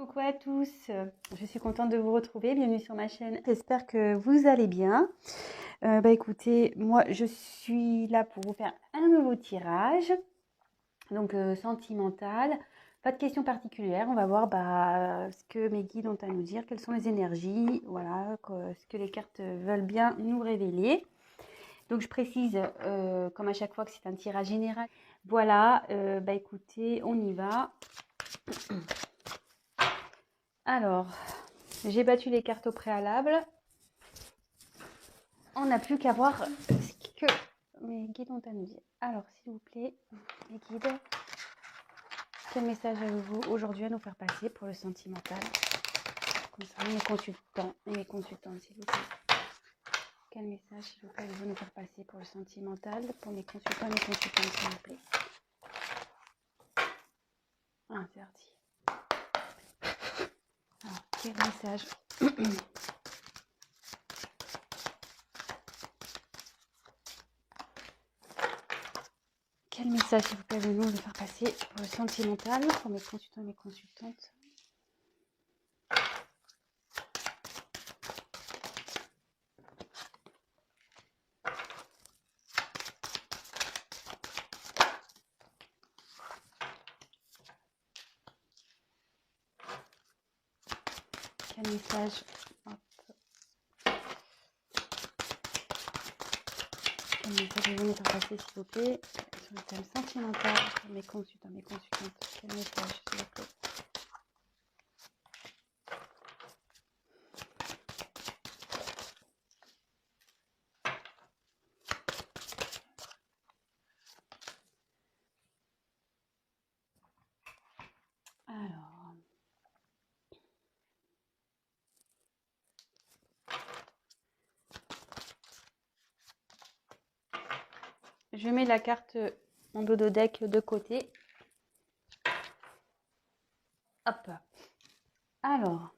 Coucou à tous, je suis contente de vous retrouver, bienvenue sur ma chaîne. J'espère que vous allez bien. Écoutez, moi je suis là pour vous faire un nouveau tirage, donc sentimental. Pas de questions particulières, on va voir ce que mes guides ont à nous dire, quelles sont les énergies, voilà, ce que les cartes veulent bien nous révéler. Donc je précise, comme à chaque fois, que c'est un tirage général. Voilà, écoutez, on y va. Alors, j'ai battu les cartes au préalable. On n'a plus qu'à voir ce que mes guides ont à nous dire. Alors, s'il vous plaît, les guides, quel message avez-vous aujourd'hui à nous faire passer pour le sentimental concernant mes consultants et mes consultantes, s'il vous plaît. Quel message, s'il vous plaît, avez-vous nous faire passer pour le sentimental pour mes consultants et mes consultantes, s'il vous plaît. Ah, c'est parti. Alors, quel message Quel message, s'il vous plaît, avez-vous nous faire passer pour le sentimental pour mes consultants et mes consultantes? Quel message? Hop. Quel message avez-vous nous faire passer, s'il vous plaît, sur le thème sentimental pour mes consultants, mes consultantes? Quel message, s'il vous plaît? Alors, je mets la carte, mon dodo deck de côté. Hop. Alors,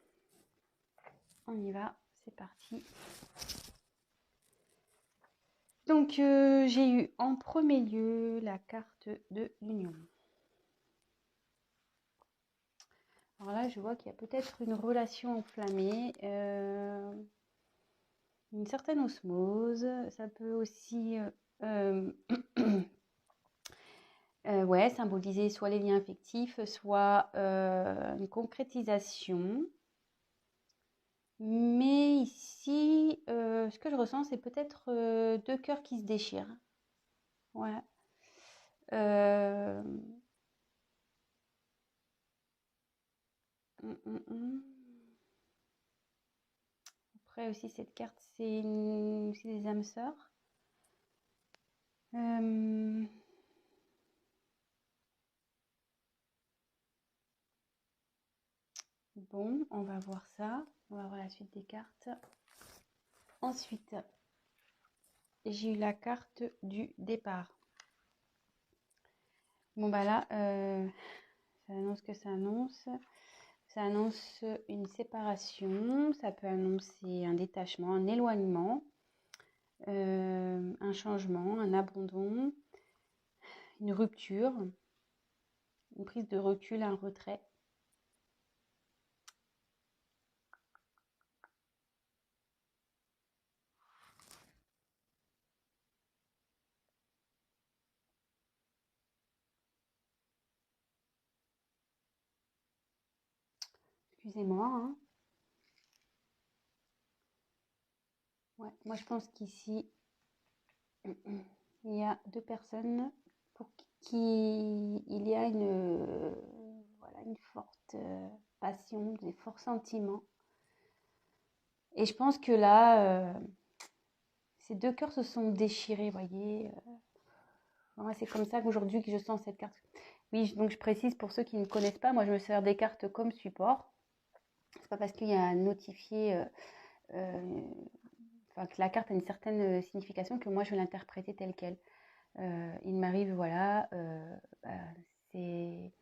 on y va, c'est parti. Donc, j'ai eu en premier lieu la carte de l'union. Alors là, je vois qu'il y a peut-être une relation enflammée, une certaine osmose. Ça peut aussi ouais, symboliser soit les liens affectifs, soit une concrétisation. Mais ici, ce que je ressens, c'est peut-être deux cœurs qui se déchirent. Ouais. Euh, Après aussi, cette carte, c'est des âmes sœurs. Bon, on va voir ça. On va voir la suite des cartes. Ensuite, j'ai eu la carte du départ. Bon, bah là, ça annonce que ça annonce. Ça annonce une séparation. Ça peut annoncer un détachement, un éloignement, un changement, un abandon, une rupture, une prise de recul, un retrait. Excusez-moi, hein. Ouais, moi, je pense qu'ici, il y a deux personnes pour qui il y a voilà, une forte passion, des forts sentiments. Et je pense que là, ces deux cœurs se sont déchirés, vous voyez. Moi, c'est comme ça qu'aujourd'hui que je sens cette carte. Oui, donc je précise pour ceux qui ne connaissent pas, moi je me sers des cartes comme support. C'est pas parce qu'il y a un notifié, enfin que la carte a une certaine signification que moi je vais l'interpréter telle quelle. Il m'arrive, voilà, c'est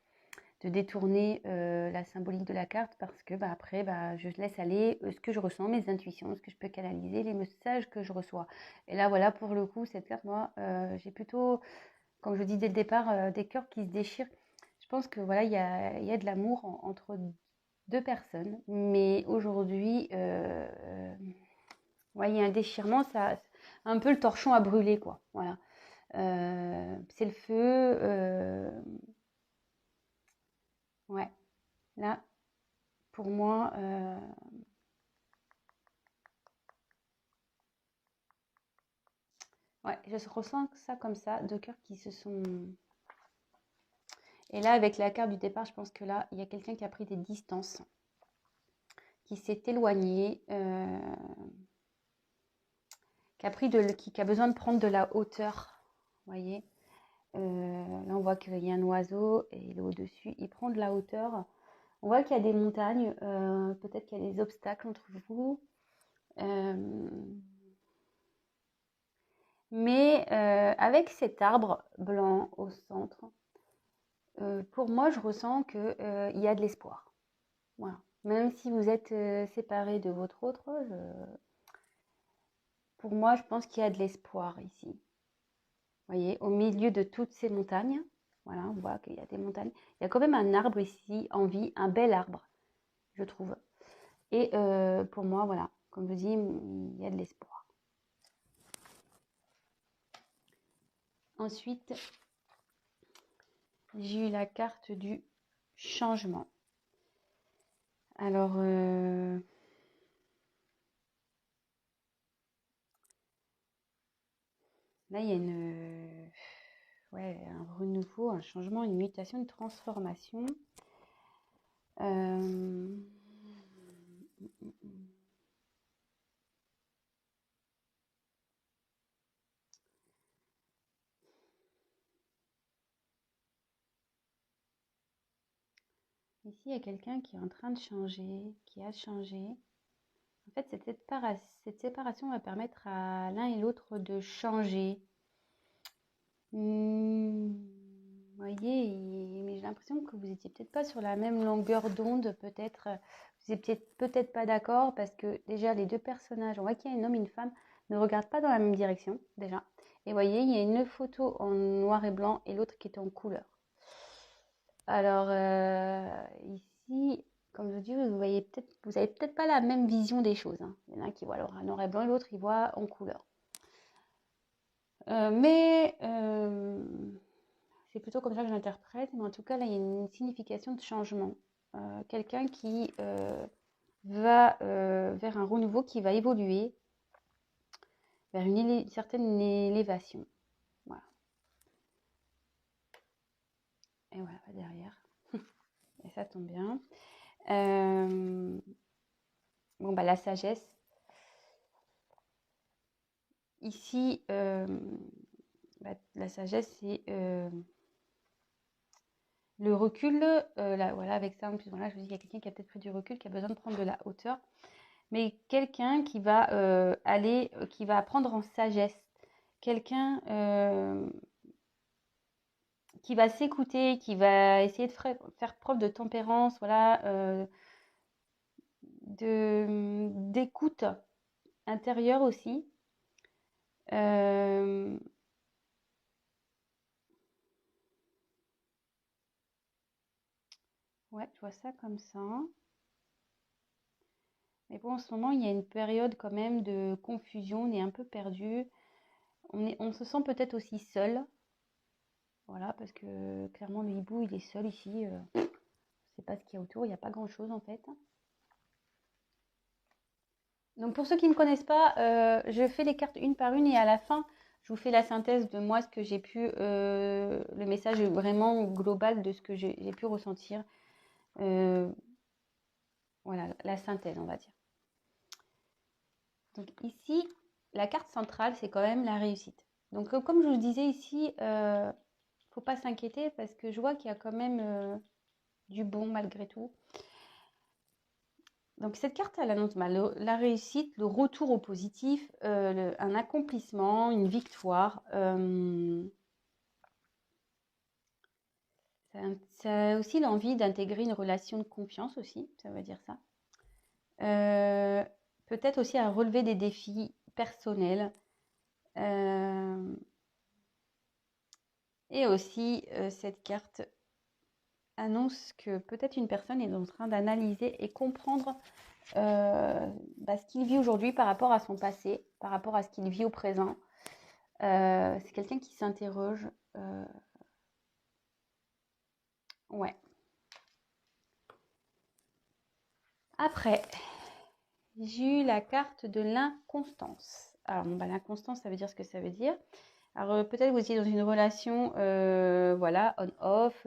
de détourner la symbolique de la carte parce que après, je laisse aller ce que je ressens, mes intuitions, ce que je peux canaliser, les messages que je reçois. Et là, voilà, pour le coup, cette carte, moi, j'ai plutôt, comme je dis dès le départ, des cœurs qui se déchirent. Je pense que voilà, il y a de l'amour entre 2 personnes. Mais aujourd'hui, ouais, il y a un déchirement, ça, un peu le torchon a brûlé, quoi. Voilà. C'est le feu. Ouais, là, pour moi, ouais, je ressens ça comme ça, 2 cœurs qui se sont. Et là, avec la carte du départ, je pense que là, il y a quelqu'un qui a pris des distances, qui s'est éloigné, qui a besoin de prendre de la hauteur. Vous voyez, là, on voit qu'il y a un oiseau et il est au-dessus. Il prend de la hauteur. On voit qu'il y a des montagnes, peut-être qu'il y a des obstacles entre vous. Mais avec cet arbre blanc au centre, pour moi, je ressens qu'il y a de l'espoir. Voilà. Même si vous êtes séparés de votre autre, pour moi, je pense qu'il y a de l'espoir ici. Vous voyez, au milieu de toutes ces montagnes, voilà, on voit qu'il y a des montagnes. Il y a quand même un arbre ici en vie, un bel arbre, je trouve. Et pour moi, voilà, comme je dis, il y a de l'espoir. Ensuite, j'ai eu la carte du changement. Alors, là, il y a ouais, un renouveau, un changement, une mutation, une transformation. Ici, il y a quelqu'un qui est en train de changer, qui a changé. En fait, cette séparation va permettre à l'un et l'autre de changer. Vous voyez, mais j'ai l'impression que vous n'étiez peut-être pas sur la même longueur d'onde, peut-être. Vous n'étiez peut-être pas d'accord parce que déjà, les 2 personnages, on voit qu'il y a un homme et une femme, ne regardent pas dans la même direction, déjà. Et vous voyez, il y a une photo en noir et blanc et l'autre qui est en couleur. Alors, ici, comme je dis, vous avez peut-être pas la même vision des choses, hein. Il y en a un qui voit en noir et blanc et l'autre, il voit en couleur. Mais c'est plutôt comme ça que je l'interprète. Mais en tout cas, là, il y a une signification de changement. Quelqu'un qui va vers un renouveau, qui va évoluer vers une certaine élévation. Voilà. Et voilà, derrière. Et ça tombe bien. Bon, bah, la sagesse. Ici, bah, la sagesse, c'est le recul. Là, voilà, avec ça, en plus, voilà, je vous dis, il y a quelqu'un qui a peut-être pris du recul, qui a besoin de prendre de la hauteur. Mais quelqu'un qui va qui va apprendre en sagesse. Quelqu'un qui va s'écouter, qui va essayer de faire preuve de tempérance, voilà, d'écoute intérieure aussi. Ouais, je vois ça comme ça. Mais bon, en ce moment, il y a une période quand même de confusion, on est un peu perdu. On se sent peut-être aussi seul. Voilà, parce que clairement, le hibou, il est seul ici. Je ne sais pas ce qu'il y a autour, il n'y a pas grand-chose en fait. Donc pour ceux qui ne me connaissent pas, je fais les cartes une par une et à la fin, je vous fais la synthèse de moi, ce que j'ai pu, le message vraiment global de ce que j'ai pu ressentir. Voilà, la synthèse, on va dire. Donc ici, la carte centrale, c'est quand même la réussite. Donc comme je vous disais ici, il ne faut pas s'inquiéter parce que je vois qu'il y a quand même du bon malgré tout. Donc cette carte, elle annonce la réussite, le retour au positif, un accomplissement, une victoire. Ça a aussi l'envie d'intégrer une relation de confiance aussi, ça veut dire ça. Peut-être aussi à relever des défis personnels. Et aussi cette carte annonce que peut-être une personne est en train d'analyser et comprendre ce qu'il vit aujourd'hui par rapport à son passé, par rapport à ce qu'il vit au présent. C'est quelqu'un qui s'interroge. Ouais. Après, j'ai eu la carte de l'inconstance. Alors, l'inconstance, ça veut dire ce que ça veut dire. Alors, peut-être vous étiez dans une relation, voilà, on-off,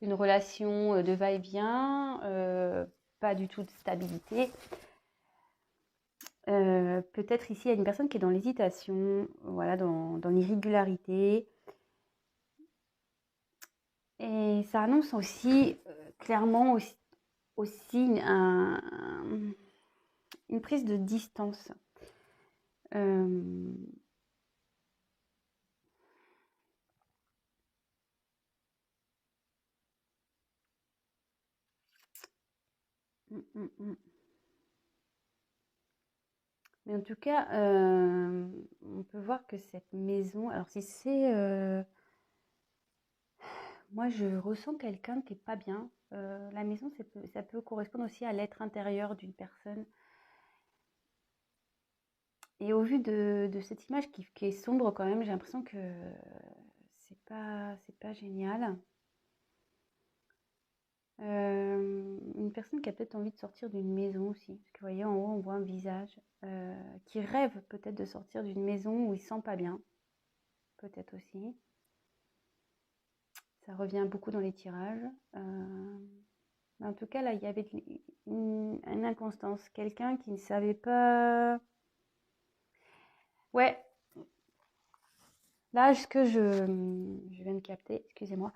une relation de va-et-vient, pas du tout de stabilité. Peut-être ici, il y a une personne qui est dans l'hésitation, voilà, dans l'irrégularité. Et ça annonce aussi, clairement, aussi une prise de distance. Mais en tout cas, on peut voir que cette maison, alors si c'est, moi je ressens quelqu'un qui est pas bien. La maison, ça peut correspondre aussi à l'être intérieur d'une personne. Et au vu de cette image qui est sombre quand même, j'ai l'impression que c'est pas génial. Une personne qui a peut-être envie de sortir d'une maison aussi. Parce que vous voyez, en haut, on voit un visage qui rêve peut-être de sortir d'une maison où il ne se sent pas bien. Peut-être aussi. Ça revient beaucoup dans les tirages. En tout cas, là, il y avait une inconstance. Quelqu'un qui ne savait pas... Ouais. Là, ce que je viens de capter, excusez-moi.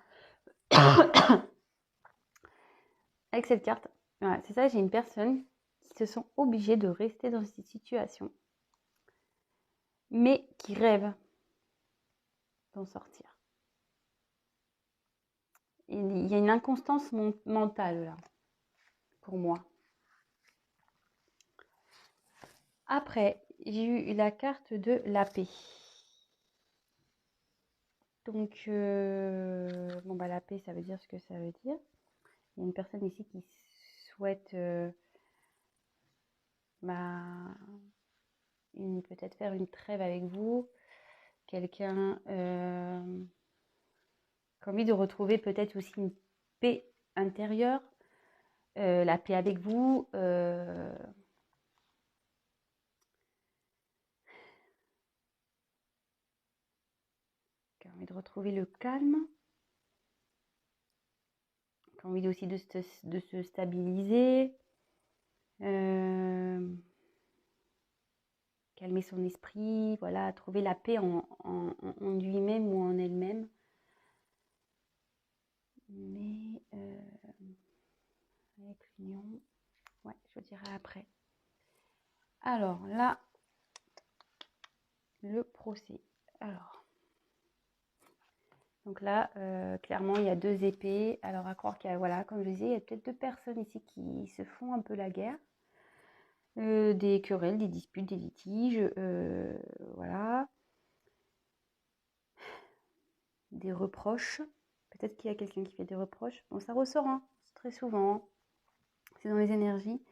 Avec cette carte, voilà, c'est ça, j'ai une personne qui se sent obligée de rester dans cette situation, mais qui rêve d'en sortir. Et il y a une inconstance mentale là, pour moi. Après, j'ai eu la carte de la paix. Donc, la paix, ça veut dire ce que ça veut dire. Il y a une personne ici qui souhaite peut-être faire une trêve avec vous. Quelqu'un qui a envie de retrouver peut-être aussi une paix intérieure, la paix avec vous. Qui a envie de retrouver le calme. Qui a envie aussi de se stabiliser. Calmer son esprit, voilà, trouver la paix en lui-même ou en elle-même. Mais avec l'union, ouais, je dirais après. Alors là, le procès. Alors, donc là, clairement, il y a 2 épées. Alors à croire qu'il y a, voilà, comme je disais, il y a peut-être 2 personnes ici qui se font un peu la guerre. Des querelles, des disputes, des litiges, voilà. Des reproches. Peut-être qu'il y a quelqu'un qui fait des reproches. Bon, ça ressort, hein, très souvent. C'est dans les énergies.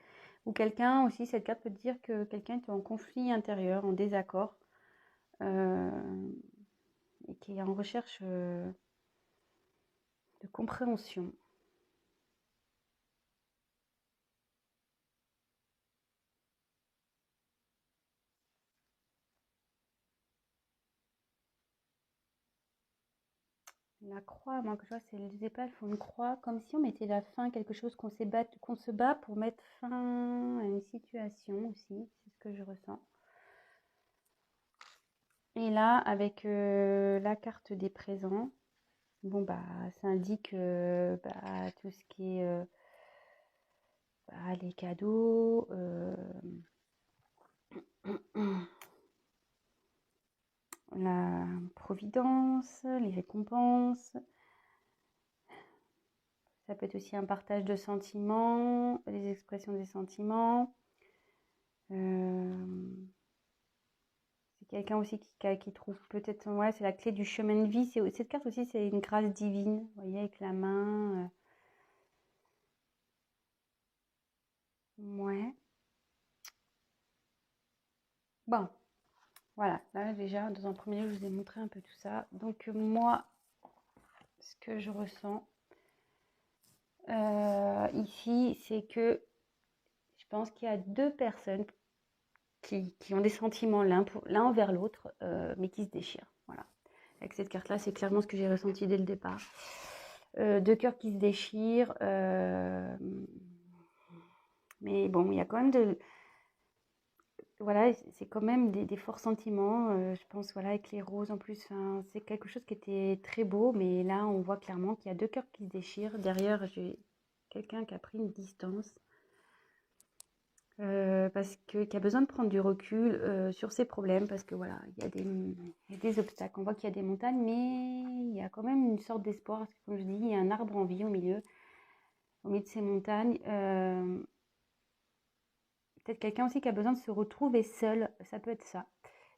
Ou quelqu'un aussi, cette carte peut dire que quelqu'un est en conflit intérieur, en désaccord, et qui est en recherche de compréhension. La croix, moi que je vois, c'est les épées font une croix, comme si on mettait la fin à quelque chose qu'on se bat pour mettre fin à une situation aussi, c'est ce que je ressens. Et là, avec la carte des présents, bon ça indique tout ce qui est les cadeaux, la providence, les récompenses. Ça peut être aussi un partage de sentiments, les expressions des sentiments. C'est quelqu'un aussi qui trouve peut-être, ouais, c'est la clé du chemin de vie. Cette carte aussi, c'est une grâce divine, vous voyez, avec la main. Ouais. Bon, voilà. Là, déjà, dans un premier lieu, je vous ai montré un peu tout ça. Donc, moi, ce que je ressens ici, c'est que je pense qu'il y a deux personnes qui ont des sentiments l'un envers l'autre, mais qui se déchirent. Voilà. Avec cette carte-là, c'est clairement ce que j'ai ressenti dès le départ. Deux cœurs qui se déchirent. Mais bon, il y a quand même voilà, c'est quand même des forts sentiments. Je pense, voilà, avec les roses en plus, c'est quelque chose qui était très beau, mais là, on voit clairement qu'il y a deux cœurs qui se déchirent. Derrière, j'ai quelqu'un qui a pris une distance. Parce que qui a besoin de prendre du recul sur ses problèmes, parce que voilà, il y a des obstacles. On voit qu'il y a des montagnes, mais il y a quand même une sorte d'espoir. Parce que, comme je dis, il y a un arbre en vie au milieu de ces montagnes. Peut-être quelqu'un aussi qui a besoin de se retrouver seul, ça peut être ça.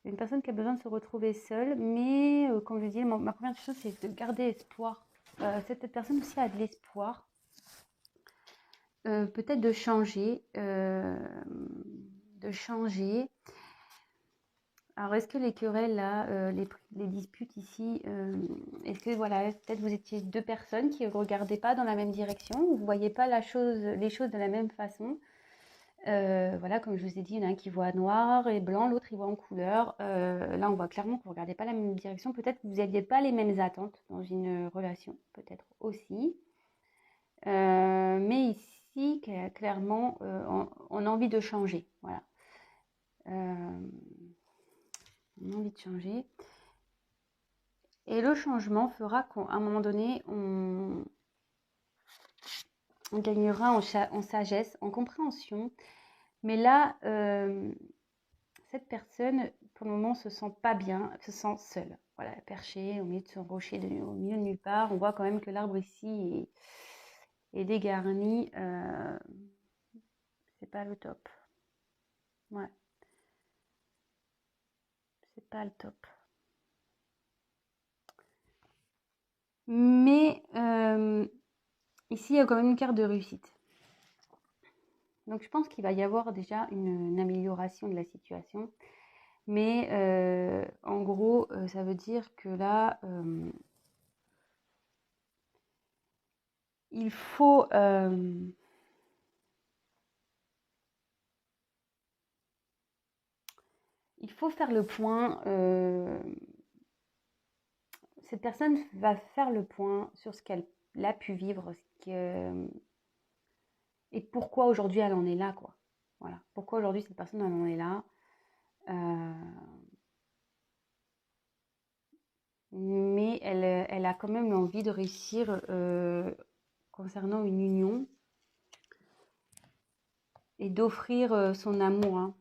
Une personne qui a besoin de se retrouver seule, mais comme je dis, ma première chose, c'est de garder espoir. Cette personne aussi a de l'espoir. Peut-être de changer. Alors, est-ce que les querelles, là, les disputes ici, est-ce que, voilà, peut-être vous étiez deux personnes qui ne regardaient pas dans la même direction, vous ne voyez pas les choses de la même façon. Voilà, comme je vous ai dit, il y en a un qui voit noir et blanc, l'autre il voit en couleur. Là, on voit clairement que vous ne regardez pas la même direction. Peut-être que vous n'aviez pas les mêmes attentes dans une relation, peut-être aussi. Mais ici, clairement, on a envie de changer. Voilà. On a envie de changer. Et le changement fera qu'à un moment donné, on gagnera en sagesse, en compréhension. Mais là, cette personne, pour le moment, se sent pas bien, se sent seule. Voilà, perchée au milieu de son rocher, au milieu de nulle part. On voit quand même que l'arbre ici est dégarni. C'est pas le top. Ouais, c'est pas le top. Mais ici, il y a quand même une carte de réussite. Donc, je pense qu'il va y avoir déjà une amélioration de la situation. Mais en gros, ça veut dire que là, il faut faire le point. Cette personne va faire le point sur ce qu'elle a pu vivre, et pourquoi aujourd'hui elle en est là, quoi. Voilà. Pourquoi aujourd'hui cette personne elle en est là. Mais elle a quand même l'envie de réussir concernant une union et d'offrir son amour. Hein.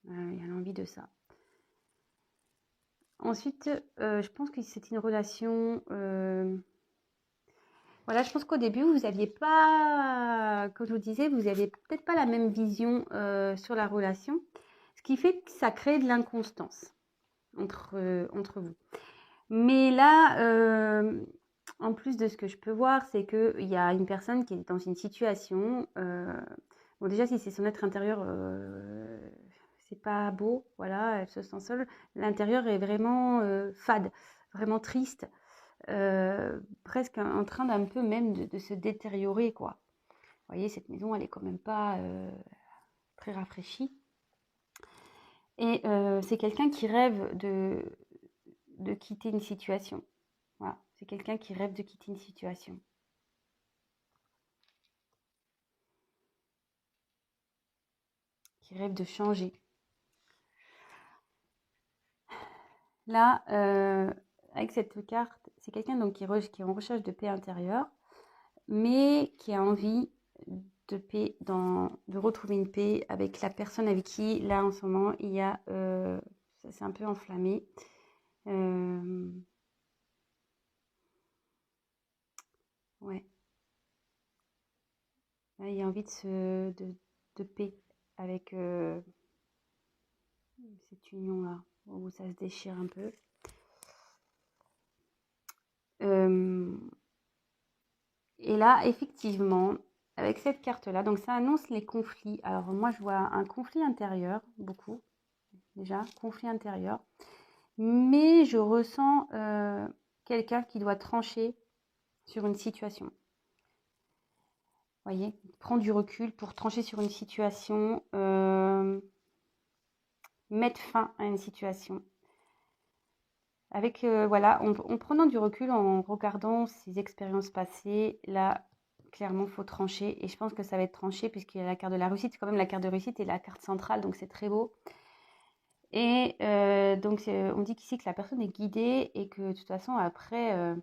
Il a l'envie de ça. Ensuite, je pense que c'est une relation. Voilà, je pense qu'au début, vous n'aviez pas, comme je vous disais, vous n'aviez peut-être pas la même vision sur la relation, ce qui fait que ça crée de l'inconstance entre vous. Mais là, en plus de ce que je peux voir, c'est qu'il y a une personne qui est dans une situation. Bon, déjà, si c'est son être intérieur, c'est pas beau, voilà, elle se sent seule. L'intérieur est vraiment fade, vraiment triste. Presque en train d'un peu même de se détériorer, quoi. Vous voyez, cette maison, elle est quand même pas très rafraîchie. Et c'est quelqu'un qui rêve de quitter une situation. Voilà, c'est quelqu'un qui rêve de quitter une situation. Qui rêve de changer. Là, avec cette carte, c'est quelqu'un donc qui est en recherche de paix intérieure, mais qui a envie de paix, de retrouver une paix avec la personne avec qui, là, en ce moment, il y a... ça s'est un peu enflammé. Ouais. Là, il y a envie de paix avec cette union-là, où ça se déchire un peu. Et là, effectivement, avec cette carte-là. Donc, ça annonce les conflits. Alors, moi, je vois un conflit intérieur, beaucoup, déjà, conflit intérieur. Mais je ressens quelqu'un qui doit trancher sur une situation. Voyez, prendre du recul pour trancher sur une situation, mettre fin à une situation. Avec, voilà, en prenant du recul, en regardant ses expériences passées, là, clairement, il faut trancher. Et je pense que ça va être tranché puisqu'il y a la carte de la réussite. C'est quand même la carte de réussite et la carte centrale, donc c'est très beau. Et donc, on dit qu'ici que la personne est guidée et que de toute façon, après,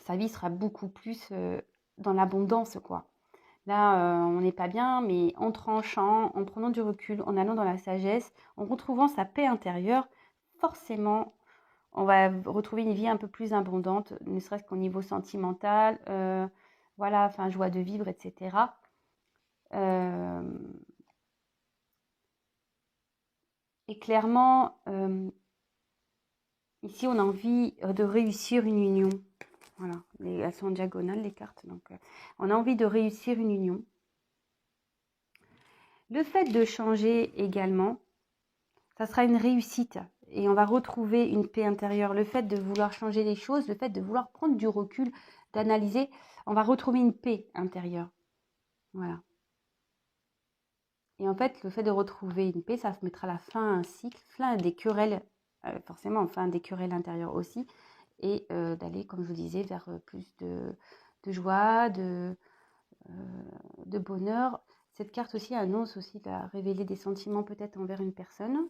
sa vie sera beaucoup plus dans l'abondance, quoi. Là, on n'est pas bien, mais en tranchant, en prenant du recul, en allant dans la sagesse, en retrouvant sa paix intérieure, forcément, on va retrouver une vie un peu plus abondante, ne serait-ce qu'au niveau sentimental, voilà, enfin, joie de vivre, etc. Et clairement, ici, on a envie de réussir une union. Voilà, elles sont en diagonale, les cartes. Donc, on a envie de réussir une union. Le fait de changer également, ça sera une réussite. Et on va retrouver une paix intérieure. Le fait de vouloir changer les choses, le fait de vouloir prendre du recul, d'analyser, on va retrouver une paix intérieure. Voilà. Et en fait, le fait de retrouver une paix, ça mettra la fin à un cycle, fin à des querelles, forcément, fin à des querelles intérieures aussi. Et d'aller, comme je vous disais, vers plus de joie, de bonheur. Cette carte aussi annonce aussi de révéler des sentiments peut-être envers une personne.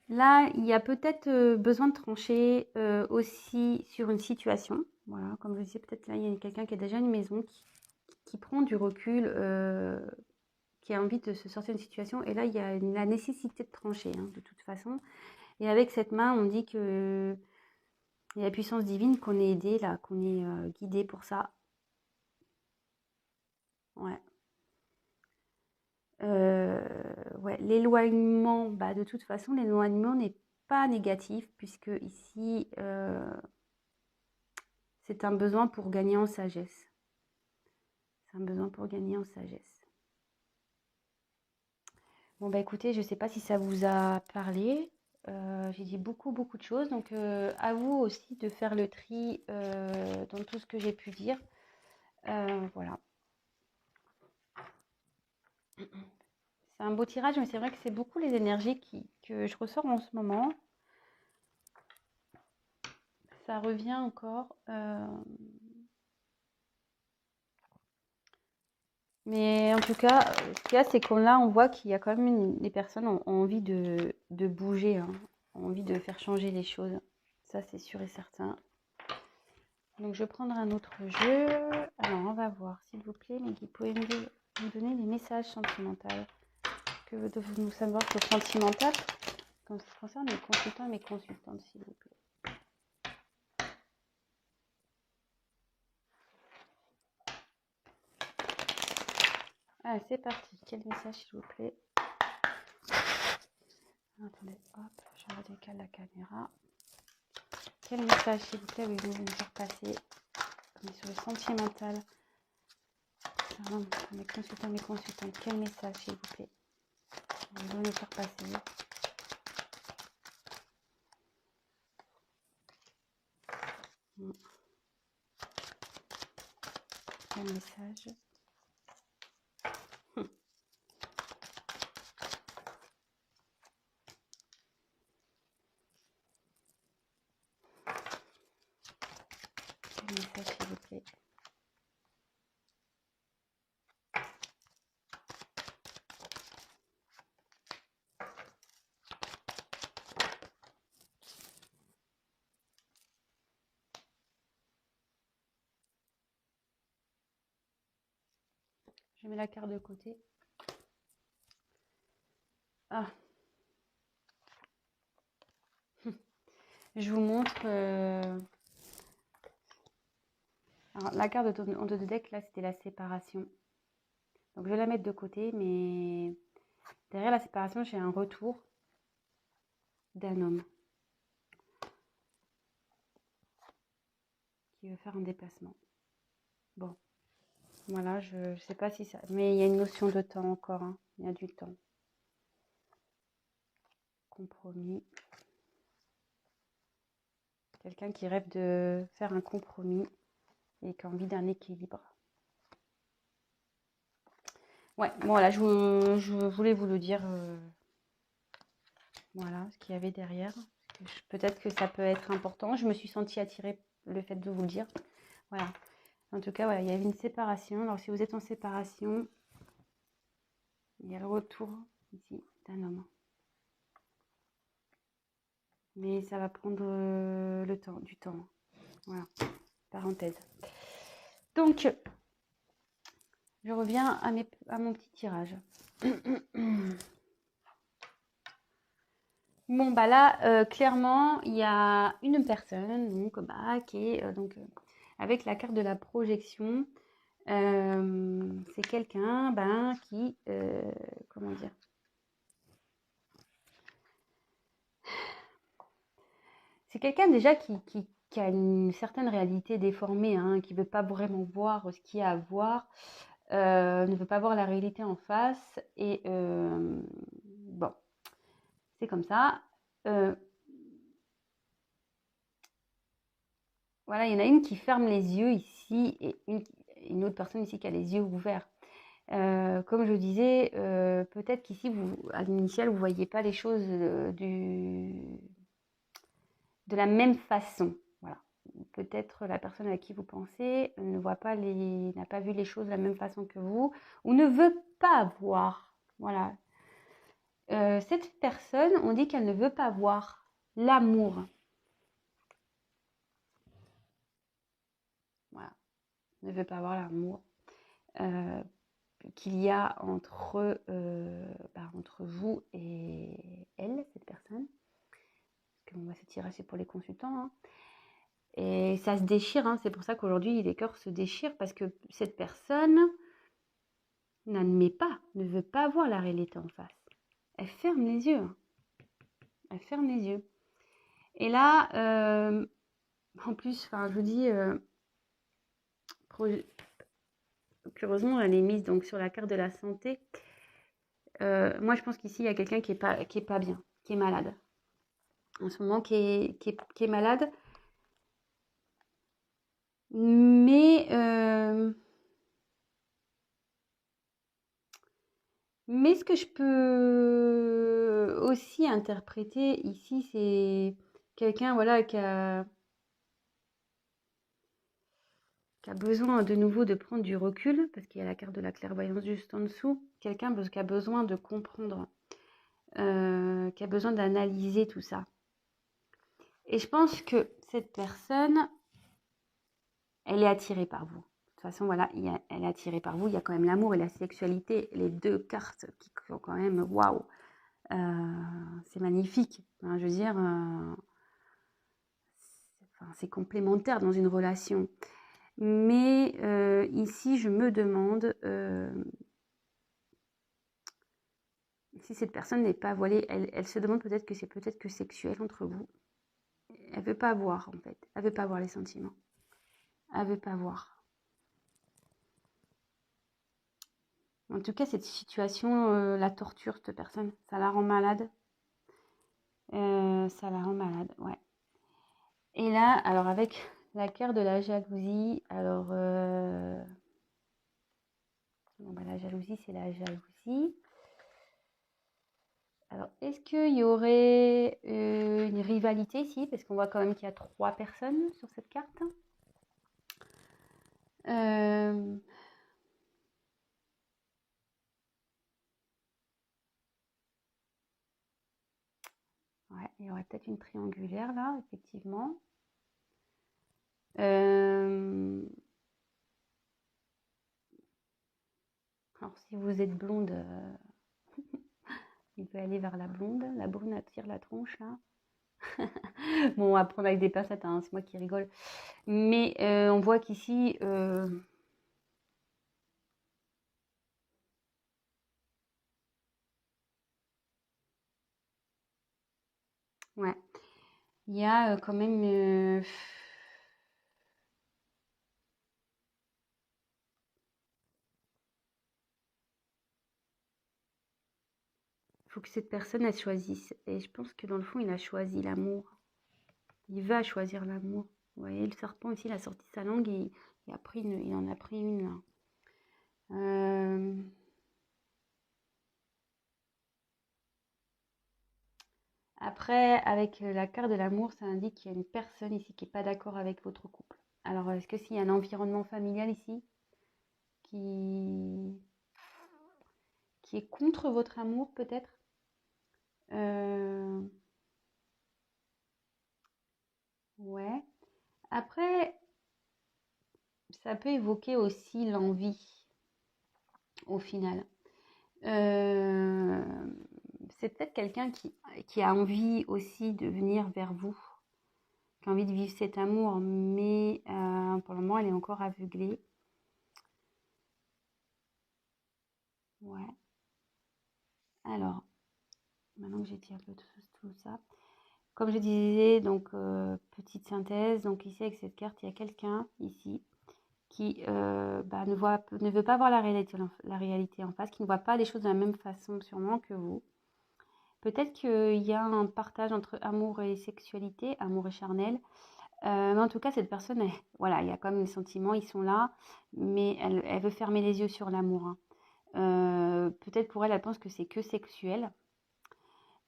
Là, il y a peut-être besoin de trancher aussi sur une situation. Voilà, comme je disais, peut-être là, il y a quelqu'un qui a déjà une maison, qui prend du recul, qui a envie de se sortir d'une situation. Et là, il y a la nécessité de trancher, hein, de toute façon. Et avec cette main, on dit que il y a la puissance divine, qu'on est aidé, là, qu'on est guidé pour ça. Ouais. Ouais, l'éloignement, bah, de toute façon, l'éloignement n'est pas négatif, puisque ici, c'est un besoin pour gagner en sagesse. C'est un besoin pour gagner en sagesse. Bon, bah écoutez, je ne sais pas si ça vous a parlé. J'ai dit beaucoup, beaucoup de choses. Donc, à vous aussi de faire le tri dans tout ce que j'ai pu dire. Voilà. C'est un beau tirage, mais c'est vrai que c'est beaucoup les énergies que je ressors en ce moment. Ça revient encore. Mais en tout cas, ce qu'il y a, c'est qu'on là, on voit qu'il y a quand même les personnes ont envie de bouger, hein, ont envie de faire changer les choses. Ça, c'est sûr et certain. Donc, je vais prendre un autre jeu. Alors, on va voir, s'il vous plaît, mais vous pouvez me donner des messages sentimentaux. Que devez-vous savoir sur le sentimental quand ça concerne mes consultants et mes consultantes, s'il vous plaît. Ah, c'est parti. Quel message, s'il vous plaît? Attendez, hop, je redécale la caméra. Quel message, s'il vous plaît, avez-vous me faire passer? On est sur le sentimental. Mes consultants, mes consultantes, quel message, s'il vous plaît? Vous me faire passer. Quel message? Quel message, s'il vous plaît? Je mets la carte de côté. Ah. Je vous montre. Alors, la carte en deux de deck, là, c'était la séparation. Donc, je vais la mettre de côté, mais derrière la séparation, j'ai un retour d'un homme qui veut faire un déplacement. Bon. Voilà, je ne sais pas si ça... Mais il y a une notion de temps encore, hein. Il y a du temps. Compromis. Quelqu'un qui rêve de faire un compromis et qui a envie d'un équilibre. Ouais, bon, voilà, je voulais vous le dire. Voilà, ce qu'il y avait derrière. Peut-être que ça peut être important. Je me suis sentie attirée le fait de vous le dire. Voilà. En tout cas, voilà, il y avait une séparation. Alors, si vous êtes en séparation, il y a le retour ici d'un homme. Mais ça va prendre du temps. Voilà, parenthèse. Donc, je reviens à mon petit tirage. Bon, bah là, clairement, il y a une personne donc, bah, qui est avec la carte de la projection. C'est quelqu'un qui, comment dire, c'est quelqu'un déjà qui a une certaine réalité déformée, hein, qui ne veut pas vraiment voir ce qu'il y a à voir, ne veut pas voir la réalité en face. Et bon, c'est comme ça. Voilà, il y en a une qui ferme les yeux ici et une autre personne ici qui a les yeux ouverts. Comme je disais, peut-être qu'ici, à l'initial, vous ne voyez pas les choses de la même façon. Voilà. Peut-être la personne à qui vous pensez n'a pas vu les choses de la même façon que vous, ou ne veut pas voir. Voilà. Cette personne, on dit qu'elle ne veut pas voir l'amour. Voilà. Ne veut pas voir l'amour qu'il y a entre vous et elle, cette personne. Parce que ce tirage, c'est pour les consultants. Hein. Et ça se déchire, hein. C'est pour ça qu'aujourd'hui, les cœurs se déchirent, parce que cette personne n'admet pas, ne veut pas voir la réalité en face. Elle ferme les yeux. Hein. Elle ferme les yeux. Et là, en plus, je vous dis, curieusement, elle est mise donc, sur la carte de la santé. Moi, je pense qu'ici, il y a quelqu'un qui est pas bien, qui est malade. En ce moment, qui est malade. Mais ce que je peux aussi interpréter ici, c'est quelqu'un voilà, qui a besoin de nouveau de prendre du recul, parce qu'il y a la carte de la clairvoyance juste en dessous. Quelqu'un qui a besoin de comprendre, qui a besoin d'analyser tout ça. Et je pense que cette personne, elle est attirée par vous. De toute façon, voilà, elle est attirée par vous. Il y a quand même l'amour et la sexualité, les deux cartes qui sont quand même waouh. C'est magnifique. Hein, je veux dire, c'est complémentaire dans une relation. Mais ici, je me demande si cette personne n'est pas voilée. Elle se demande peut-être que c'est peut-être que sexuel entre vous. Elle veut pas voir, en fait. Elle veut pas voir les sentiments. Elle veut pas voir. En tout cas, cette situation la torture, cette personne. Ça la rend malade. Ça la rend malade, ouais. Et là, alors avec la carte de la jalousie, alors la jalousie, c'est la jalousie. Alors, est-ce qu'il y aurait une rivalité ici? Parce qu'on voit quand même qu'il y a 3 personnes sur cette carte. Ouais, il y aurait peut-être une triangulaire là, effectivement. Alors, si vous êtes blonde, il peut aller vers la blonde. La brune attire la tronche là. Bon, on va prendre avec des pincettes, hein, c'est moi qui rigole. Mais on voit qu'ici, ouais, il y a quand même faut que cette personne, elle choisisse. Et je pense que dans le fond, il a choisi l'amour. Il va choisir l'amour. Vous voyez, le serpent ici, il a sorti sa langue et il en a pris une là. Après, avec la carte de l'amour, ça indique qu'il y a une personne ici qui n'est pas d'accord avec votre couple. Alors, est-ce que s'il y a un environnement familial ici qui, qui est contre votre amour, peut-être? Ouais. Après, ça peut évoquer aussi l'envie, au final. C'est peut-être quelqu'un qui a envie aussi de venir vers vous, qui a envie de vivre cet amour, mais pour le moment, elle est encore aveuglée. Ouais. Alors, maintenant que j'ai dit un peu tout ça, comme je disais, donc petite synthèse, donc ici avec cette carte, il y a quelqu'un ici qui ne veut pas voir la réalité en face, qui ne voit pas les choses de la même façon sûrement que vous. Peut-être qu'il y a un partage entre amour et sexualité, amour et charnel. Mais en tout cas, cette personne, voilà, il y a quand même les sentiments, ils sont là, mais elle veut fermer les yeux sur l'amour, hein. Peut-être pour elle, elle pense que c'est que sexuel.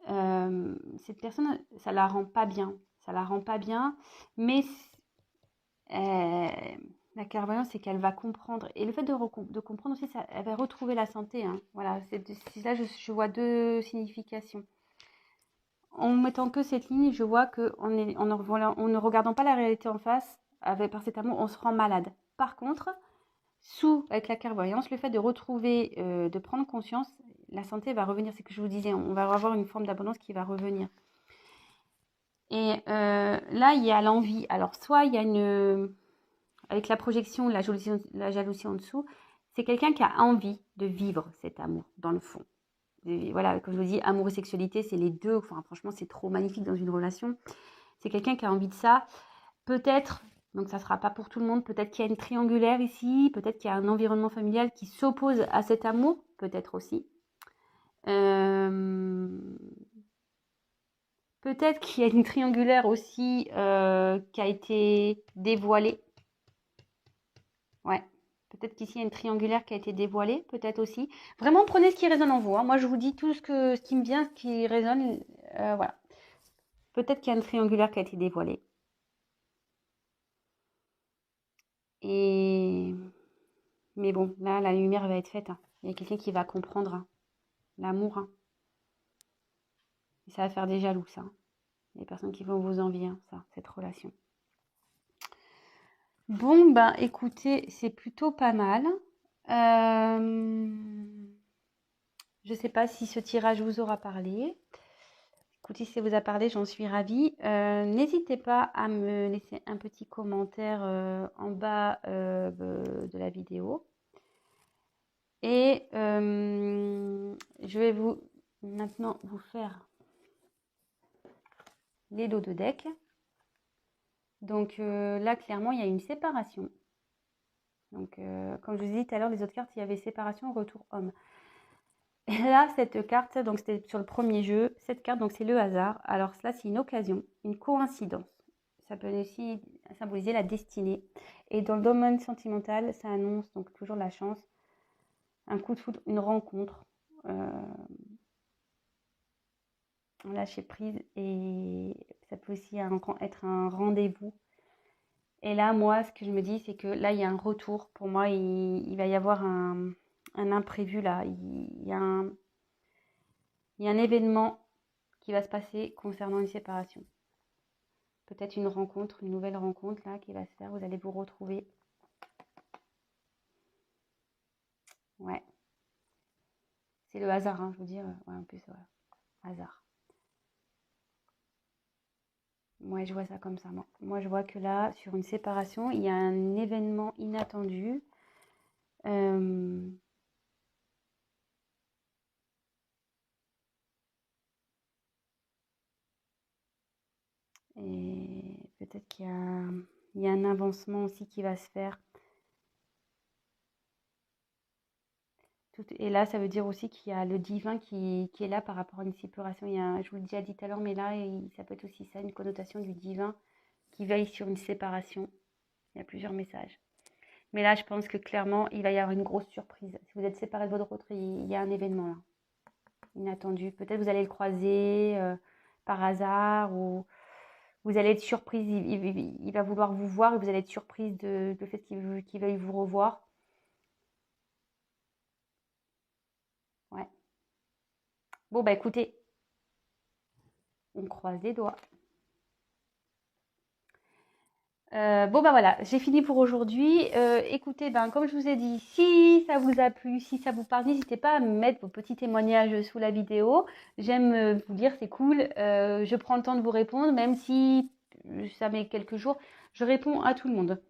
Cette personne, ça la rend pas bien. Ça la rend pas bien, mais la clairvoyance, c'est qu'elle va comprendre. Et le fait de comprendre aussi, elle va retrouver la santé, hein. Voilà, là, je vois deux significations. En mettant que cette ligne, je vois qu'en ne regardant pas la réalité en face, par cet amour, on se rend malade. Par contre, avec la clairvoyance, le fait de retrouver, de prendre conscience, la santé va revenir. C'est ce que je vous disais, on va avoir une forme d'abondance qui va revenir. Et là, il y a l'envie. Alors, soit il y a avec la projection, la jalousie en dessous, c'est quelqu'un qui a envie de vivre cet amour, dans le fond. Et voilà, comme je vous dis, amour et sexualité, c'est les deux. Enfin, franchement, c'est trop magnifique dans une relation. C'est quelqu'un qui a envie de ça. Peut-être, donc ça ne sera pas pour tout le monde, peut-être qu'il y a une triangulaire ici, peut-être qu'il y a un environnement familial qui s'oppose à cet amour, peut-être aussi. Peut-être qu'il y a une triangulaire aussi qui a été dévoilée. Ouais. Peut-être qu'ici, il y a une triangulaire qui a été dévoilée, peut-être aussi. Vraiment, prenez ce qui résonne en vous, hein. Moi, je vous dis tout ce qui me vient, ce qui résonne. Voilà. Peut-être qu'il y a une triangulaire qui a été dévoilée. Mais bon, là, la lumière va être faite, hein. Il y a quelqu'un qui va comprendre, hein, l'amour, hein. Et ça va faire des jaloux, ça, hein. Les personnes qui vont vous envier, hein, ça, cette relation. Bon, ben, écoutez, c'est plutôt pas mal. Je sais pas si ce tirage vous aura parlé. Écoutez, si ça vous a parlé, j'en suis ravie. N'hésitez pas à me laisser un petit commentaire en bas de la vidéo. Et je vais maintenant vous faire les dos de deck. Donc là, clairement, il y a une séparation. Donc, comme je vous ai dit tout à l'heure, les autres cartes, il y avait séparation, retour homme. Et là, cette carte, donc c'était sur le premier jeu, cette carte, donc c'est le hasard. Alors cela, c'est une occasion, une coïncidence. Ça peut aussi symboliser la destinée. Et dans le domaine sentimental, ça annonce donc toujours la chance, un coup de foudre, une rencontre, lâcher prise. Et ça peut aussi être un rendez-vous. Et là, moi, ce que je me dis, c'est que là, il y a un retour. Pour moi, il va y avoir un imprévu là. Il y a un événement qui va se passer concernant une séparation. Peut-être une rencontre, une nouvelle rencontre là qui va se faire. Vous allez vous retrouver. Ouais. C'est le hasard, hein, je vous dis. Ouais, en plus, voilà. Hasard. Moi, je vois ça comme ça. Moi, je vois que là, sur une séparation, il y a un événement inattendu. Et peut-être qu'il y a un avancement aussi qui va se faire. Et là, ça veut dire aussi qu'il y a le divin qui est là par rapport à une séparation. Je vous l'ai déjà dit tout à l'heure, mais là, ça peut être aussi ça, une connotation du divin qui veille sur une séparation. Il y a plusieurs messages. Mais là, je pense que clairement, il va y avoir une grosse surprise. Si vous êtes séparés de votre autre, il y a un événement là, inattendu. Peut-être vous allez le croiser par hasard ou vous allez être surprise. Il va vouloir vous voir et vous allez être surprise de fait qu'il veuille vous revoir. Ouais. Bon, bah écoutez, on croise les doigts. Bon bah voilà, j'ai fini pour aujourd'hui. Écoutez, ben comme je vous ai dit, si ça vous a plu, si ça vous parle, n'hésitez pas à me mettre vos petits témoignages sous la vidéo. J'aime vous lire, c'est cool. Je prends le temps de vous répondre, même si ça met quelques jours. Je réponds à tout le monde.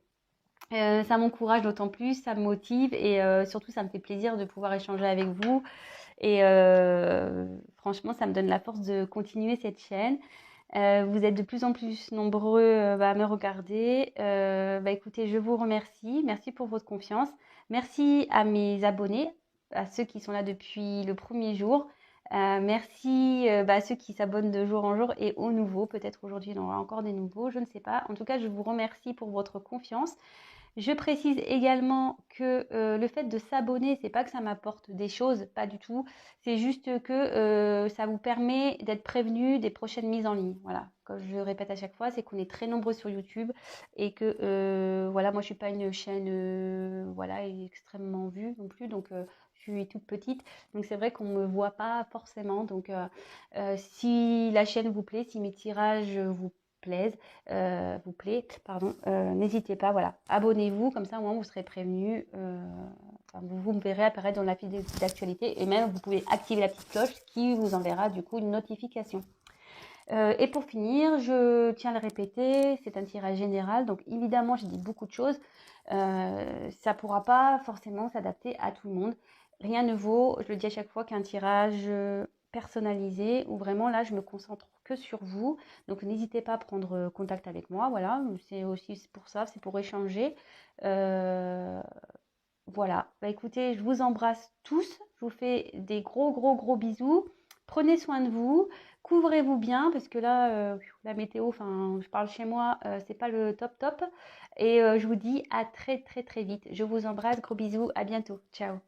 Ça m'encourage d'autant plus, ça me motive et surtout ça me fait plaisir de pouvoir échanger avec vous. Et franchement, ça me donne la force de continuer cette chaîne. Vous êtes de plus en plus nombreux à me regarder. Écoutez, je vous remercie. Merci pour votre confiance. Merci à mes abonnés, à ceux qui sont là depuis le premier jour. Merci à ceux qui s'abonnent de jour en jour et aux nouveaux. Peut-être aujourd'hui, il y en aura encore des nouveaux, je ne sais pas. En tout cas, je vous remercie pour votre confiance. Je précise également que le fait de s'abonner, c'est pas que ça m'apporte des choses, pas du tout. C'est juste que ça vous permet d'être prévenu des prochaines mises en ligne. Voilà, comme je le répète à chaque fois, c'est qu'on est très nombreux sur YouTube et que voilà, moi je suis pas une chaîne voilà extrêmement vue non plus, donc je suis toute petite, donc c'est vrai qu'on me voit pas forcément. Donc si la chaîne vous plaît, si mes tirages vous plaît, pardon, n'hésitez pas, voilà, abonnez-vous, comme ça au moins vous serez prévenus, vous me verrez apparaître dans la file d'actualité et même vous pouvez activer la petite cloche qui vous enverra du coup une notification. Et pour finir, je tiens à le répéter, c'est un tirage général, donc évidemment j'ai dit beaucoup de choses, ça pourra pas forcément s'adapter à tout le monde. Rien ne vaut, je le dis à chaque fois, qu'un tirage personnalisé où vraiment là je me concentre que sur vous. Donc n'hésitez pas à prendre contact avec moi, voilà, c'est aussi pour ça, c'est pour échanger. Voilà, écoutez, je vous embrasse tous, je vous fais des gros bisous. Prenez soin de vous, couvrez-vous bien parce que là, la météo, enfin, je parle chez moi, c'est pas le top. Et je vous dis à très vite. Je vous embrasse, gros bisous, à bientôt. Ciao.